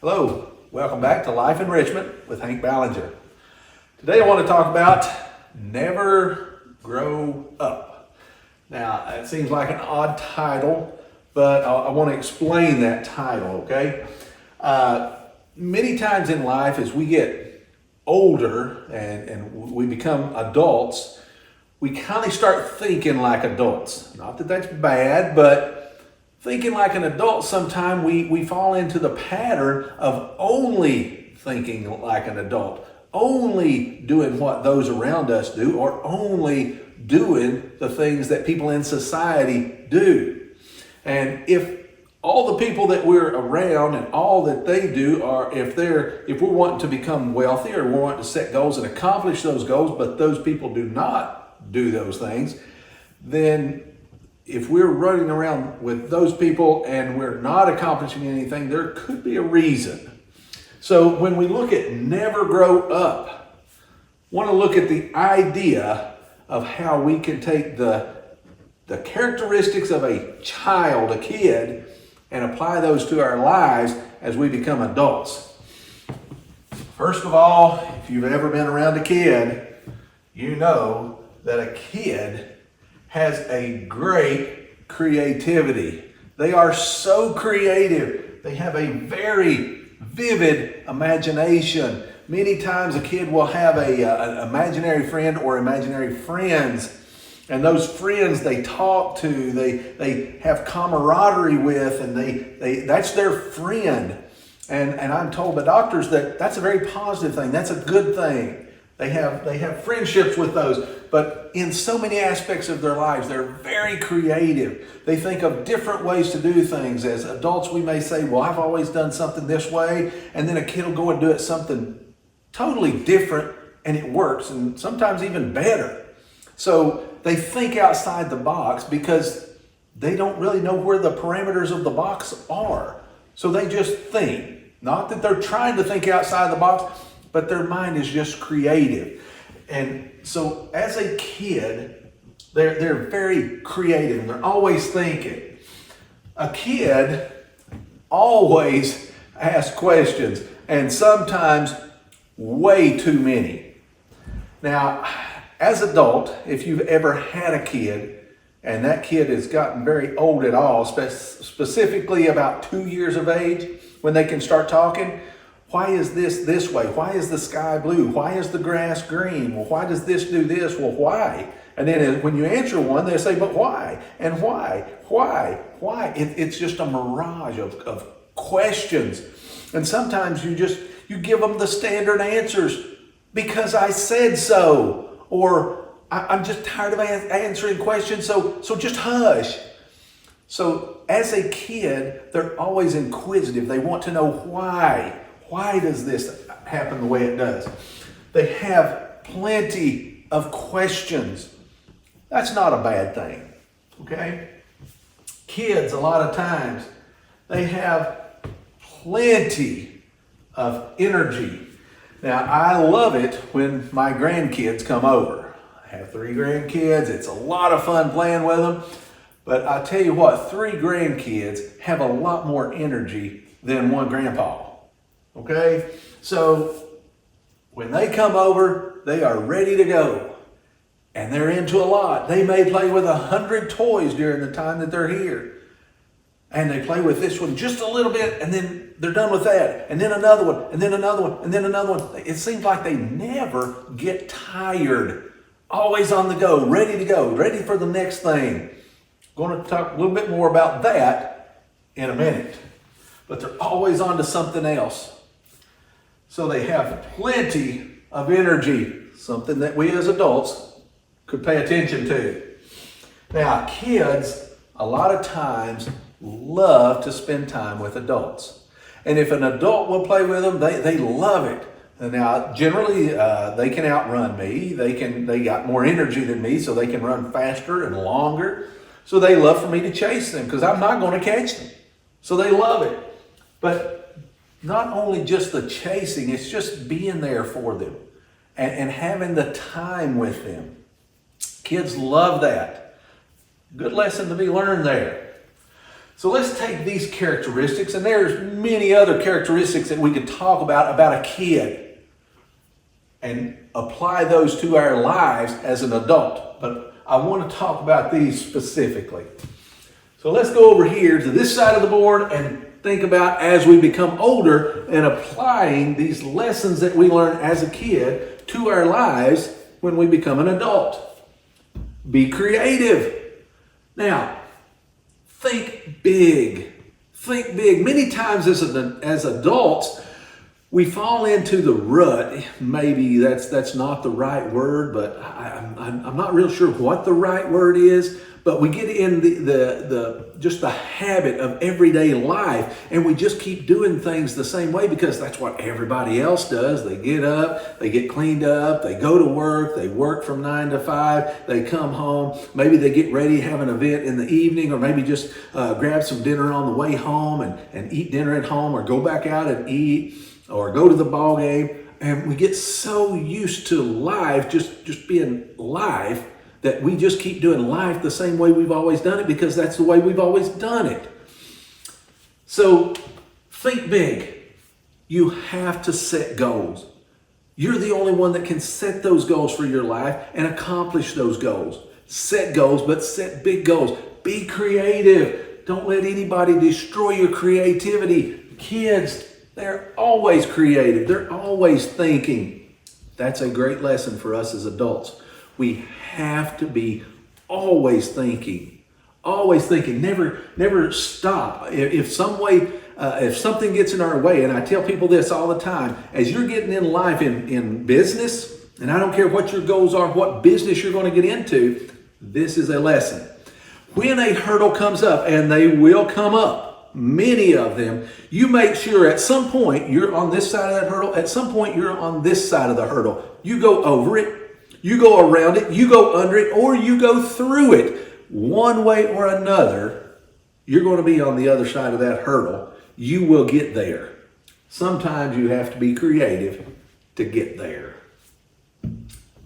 Hello, welcome back to Life Enrichment with Hank Ballinger. Today I want to talk about never grow up. Now, it seems like an odd title, but I want to explain that title, okay? Many times in life as we get older and we become adults, we kind of start thinking like adults. Not that that's bad, but thinking like an adult, sometimes we fall into the pattern of only thinking like an adult, only doing what those around us do, or only doing the things that people in society do. And if all the people that we're around and all that they do are, if we're wanting to become wealthy or we're wanting to set goals and accomplish those goals, but those people do not do those things, then if we're running around with those people and we're not accomplishing anything, there could be a reason. So when we look at never grow up, want to look at the idea of how we can take the characteristics of a child, a kid, and apply those to our lives as we become adults. First of all, if you've ever been around a kid, you know that a kid has a great creativity. They are so creative. They have a very vivid imagination. Many times a kid will have an imaginary friend or imaginary friends. And those friends they talk to, they have camaraderie with, and that's their friend. And I'm told by doctors that that's a very positive thing. That's a good thing. They have friendships with those, but in so many aspects of their lives, they're very creative. They think of different ways to do things. As adults, we may say, well, I've always done something this way, and then a kid will go and do it something totally different, and it works, and sometimes even better. So they think outside the box because they don't really know where the parameters of the box are. So they just think. Not that they're trying to think outside the box, but their mind is just creative. And so as a kid, they're very creative and they're always thinking. A kid always asks questions, and sometimes way too many. Now, as an adult, if you've ever had a kid and that kid has gotten very old at all, specifically about 2 years of age, when they can start talking, why is this way? Why is the sky blue? Why is the grass green? Well, why does this do this? Well, why? And then when you answer one, they say, but why? And why? It's just a mirage of questions. And sometimes you give them the standard answers, because I said so, or I'm just tired of answering questions, so just hush. So as a kid, they're always inquisitive. They want to know why. Why does this happen the way it does? They have plenty of questions. That's not a bad thing, okay? Kids, a lot of times, they have plenty of energy. Now, I love it when my grandkids come over. I have 3 grandkids. It's a lot of fun playing with them. But I tell you what, 3 grandkids have a lot more energy than one grandpa. Okay? So when they come over, they are ready to go. And they're into a lot. They may play with 100 toys during the time that they're here. And they play with this one just a little bit, and then they're done with that. And then another one, and then another one, and then another one. It seems like they never get tired. Always on the go, ready for the next thing. Going to talk a little bit more about that in a minute. But they're always on to something else. So they have plenty of energy, something that we as adults could pay attention to. Now, kids, a lot of times, love to spend time with adults. And if an adult will play with them, they love it. And now, generally, they can outrun me. They got more energy than me, so they can run faster and longer. So they love for me to chase them because I'm not going to catch them. So they love it. But not only just the chasing, it's just being there for them and having the time with them. Kids love that. Good lesson to be learned there. So let's take these characteristics, and there's many other characteristics that we could talk about a kid, and apply those to our lives as an adult. But I want to talk about these specifically. So let's go over here to this side of the board and think about as we become older and applying these lessons that we learned as a kid to our lives when we become an adult. Be creative. Now, think big. Think big. Many times as adults, we fall into the rut. Maybe that's not the right word, but I'm not real sure what the right word is. But we get in just the habit of everyday life, and we just keep doing things the same way because that's what everybody else does. They get up, they get cleaned up, they go to work, they work from 9 to 5, they come home, maybe they get ready, have an event in the evening, or maybe just grab some dinner on the way home and eat dinner at home, or go back out and eat, or go to the ball game. And we get so used to life, just being life, that we just keep doing life the same way we've always done it because that's the way we've always done it. So think big. You have to set goals. You're the only one that can set those goals for your life and accomplish those goals. Set goals, but set big goals. Be creative. Don't let anybody destroy your creativity. Kids, they're always creative. They're always thinking. That's a great lesson for us as adults. We have to be always thinking, never stop. If something gets in our way, and I tell people this all the time, as you're getting in life in business, and I don't care what your goals are, what business you're going to get into, this is a lesson. When a hurdle comes up, and they will come up, many of them, you make sure at some point you're on this side of that hurdle, at some point you're on this side of the hurdle. You go over it, you go around it, you go under it, or you go through it. One way or another, you're going to be on the other side of that hurdle. You will get there. Sometimes you have to be creative to get there.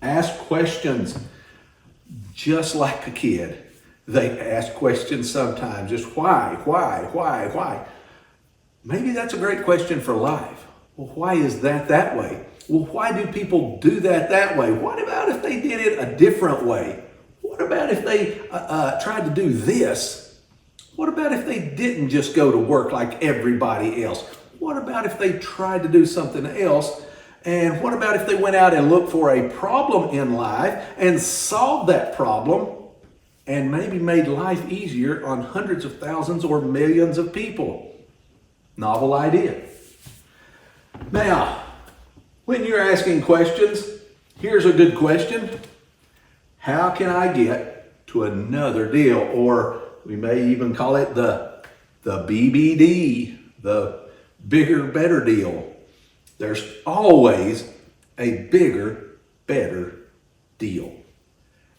Ask questions. Just like a kid, they ask questions sometimes. Just why? Maybe that's a great question for life. Well, why is that way? Well, why do people do that way? What about if they did it a different way? What about if they tried to do this? What about if they didn't just go to work like everybody else? What about if they tried to do something else? And what about if they went out and looked for a problem in life and solved that problem and maybe made life easier on hundreds of thousands or millions of people? Novel idea. Now, when you're asking questions, here's a good question. How can I get to another deal? Or we may even call it the BBD, the bigger, better deal. There's always a bigger, better deal.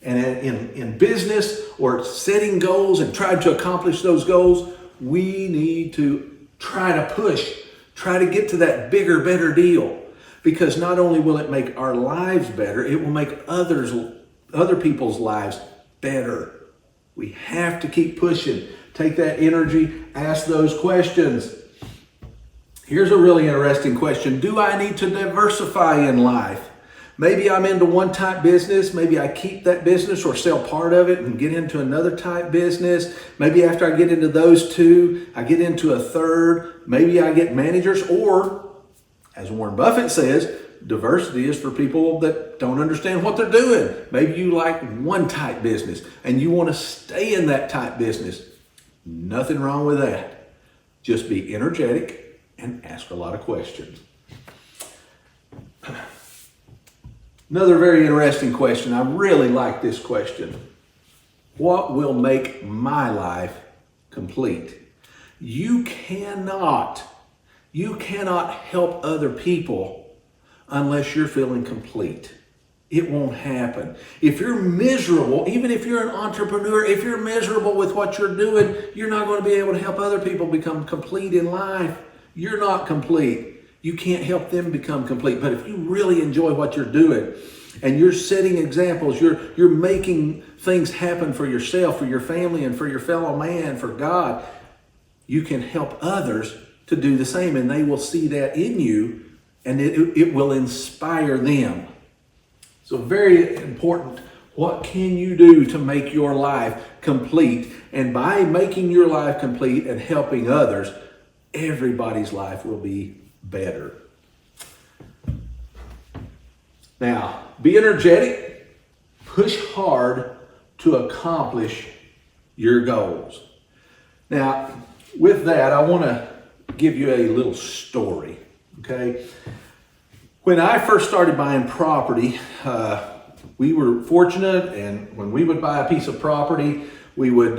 And in business or setting goals and trying to accomplish those goals, we need to try to get to that bigger, better deal. Because not only will it make our lives better, it will make other people's lives better. We have to keep pushing. Take that energy, ask those questions. Here's a really interesting question. Do I need to diversify in life? Maybe I'm into one type business. Maybe I keep that business or sell part of it and get into another type business. Maybe after I get into those two, I get into a third. Maybe I get managers, or as Warren Buffett says, diversity is for people that don't understand what they're doing. Maybe you like one type business and you want to stay in that type business. Nothing wrong with that. Just be energetic and ask a lot of questions. Another very interesting question. I really like this question. What will make my life complete? You cannot help other people unless you're feeling complete. It won't happen. If you're miserable, even if you're an entrepreneur, if you're miserable with what you're doing, you're not going to be able to help other people become complete in life. You're not complete. You can't help them become complete. But if you really enjoy what you're doing and you're setting examples, you're making things happen for yourself, for your family, and for your fellow man, for God, you can help others to do the same, and they will see that in you, and it will inspire them. So very important. What can you do to make your life complete? And by making your life complete and helping others, everybody's life will be better. Now, be energetic, push hard to accomplish your goals. Now, with that, I want to give you a little story, okay? When I first started buying property, we were fortunate, and when we would buy a piece of property, we would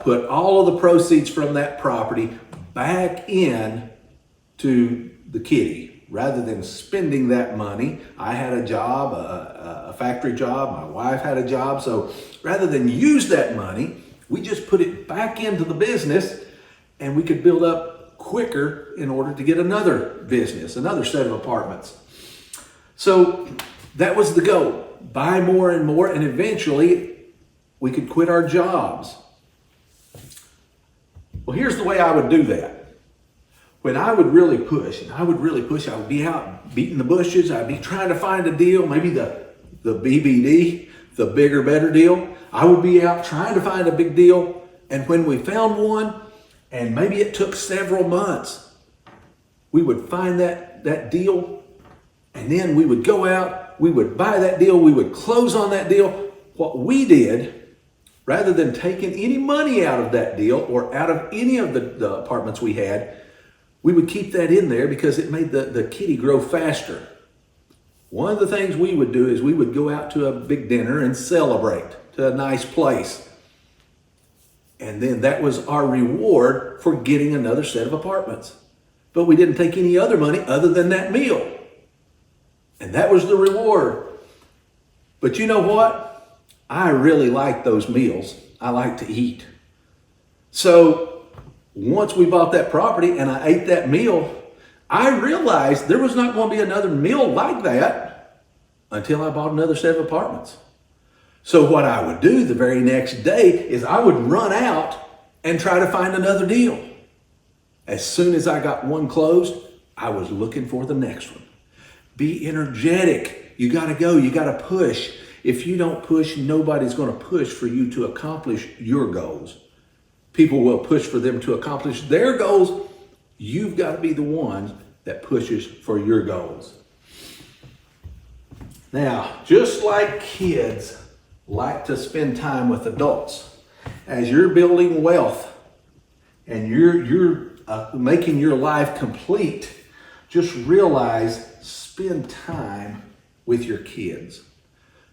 put all of the proceeds from that property back in to the kitty. Rather than spending that money, I had a job, a factory job, my wife had a job, so rather than use that money, we just put it back into the business, and we could build up quicker in order to get another business, another set of apartments. So that was the goal. Buy more and more, and eventually we could quit our jobs. Well, here's the way I would do that. When I would really push, I would be out beating the bushes. I'd be trying to find a deal, maybe the BBD, the bigger, better deal. I would be out trying to find a big deal, and when we found one, and maybe it took several months, we would find that deal, and then we would go out, we would buy that deal, we would close on that deal. What we did, rather than taking any money out of that deal or out of any of the apartments we had, we would keep that in there because it made the kitty grow faster. One of the things we would do is we would go out to a big dinner and celebrate to a nice place. And then that was our reward for getting another set of apartments. But we didn't take any other money other than that meal. And that was the reward. But you know what? I really like those meals. I like to eat. So once we bought that property and I ate that meal, I realized there was not going to be another meal like that until I bought another set of apartments. So what I would do the very next day is I would run out and try to find another deal. As soon as I got one closed, I was looking for the next one. Be energetic. You got to go. You got to push. If you don't push, nobody's going to push for you to accomplish your goals. People will push for them to accomplish their goals. You've got to be the one that pushes for your goals. Now, just like kids like to spend time with adults, as you're building wealth and you're making your life complete, just realize, spend time with your kids.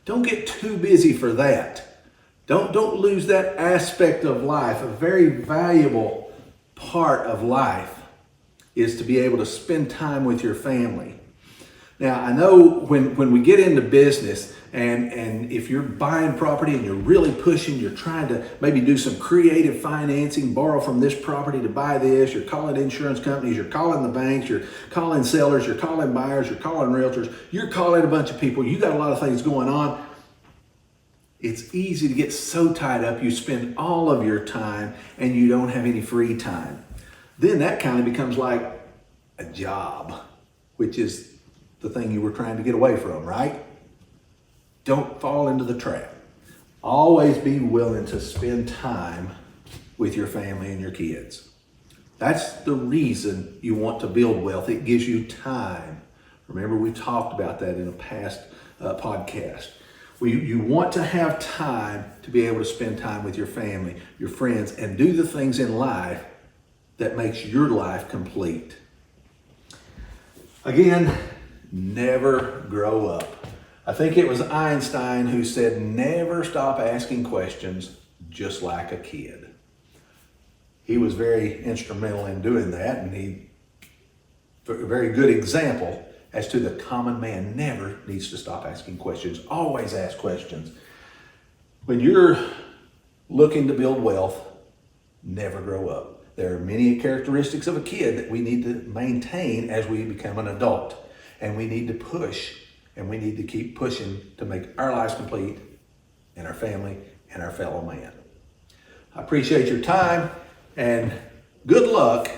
Don't get too busy for that. Don't lose that aspect of life. A very valuable part of life is to be able to spend time with your family. Now, I know when we get into business and if you're buying property and you're really pushing, you're trying to maybe do some creative financing, borrow from this property to buy this, you're calling insurance companies, you're calling the banks, you're calling sellers, you're calling buyers, you're calling realtors, you're calling a bunch of people, you got a lot of things going on. It's easy to get so tied up, you spend all of your time and you don't have any free time. Then that kind of becomes like a job, which is the thing you were trying to get away from, right? Don't fall into the trap. Always be willing to spend time with your family and your kids. That's the reason you want to build wealth. It gives you time. Remember, we talked about that in a past podcast. You want to have time to be able to spend time with your family, your friends, and do the things in life that makes your life complete. Again, never grow up. I think it was Einstein who said, never stop asking questions, just like a kid. He was very instrumental in doing that, and a very good example as to the common man never needs to stop asking questions. Always ask questions. When you're looking to build wealth, never grow up. There are many characteristics of a kid that we need to maintain as we become an adult. And we need to push, and we need to keep pushing to make our lives complete and our family and our fellow man. I appreciate your time, and good luck,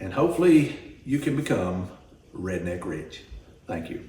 and hopefully you can become redneck rich. Thank you.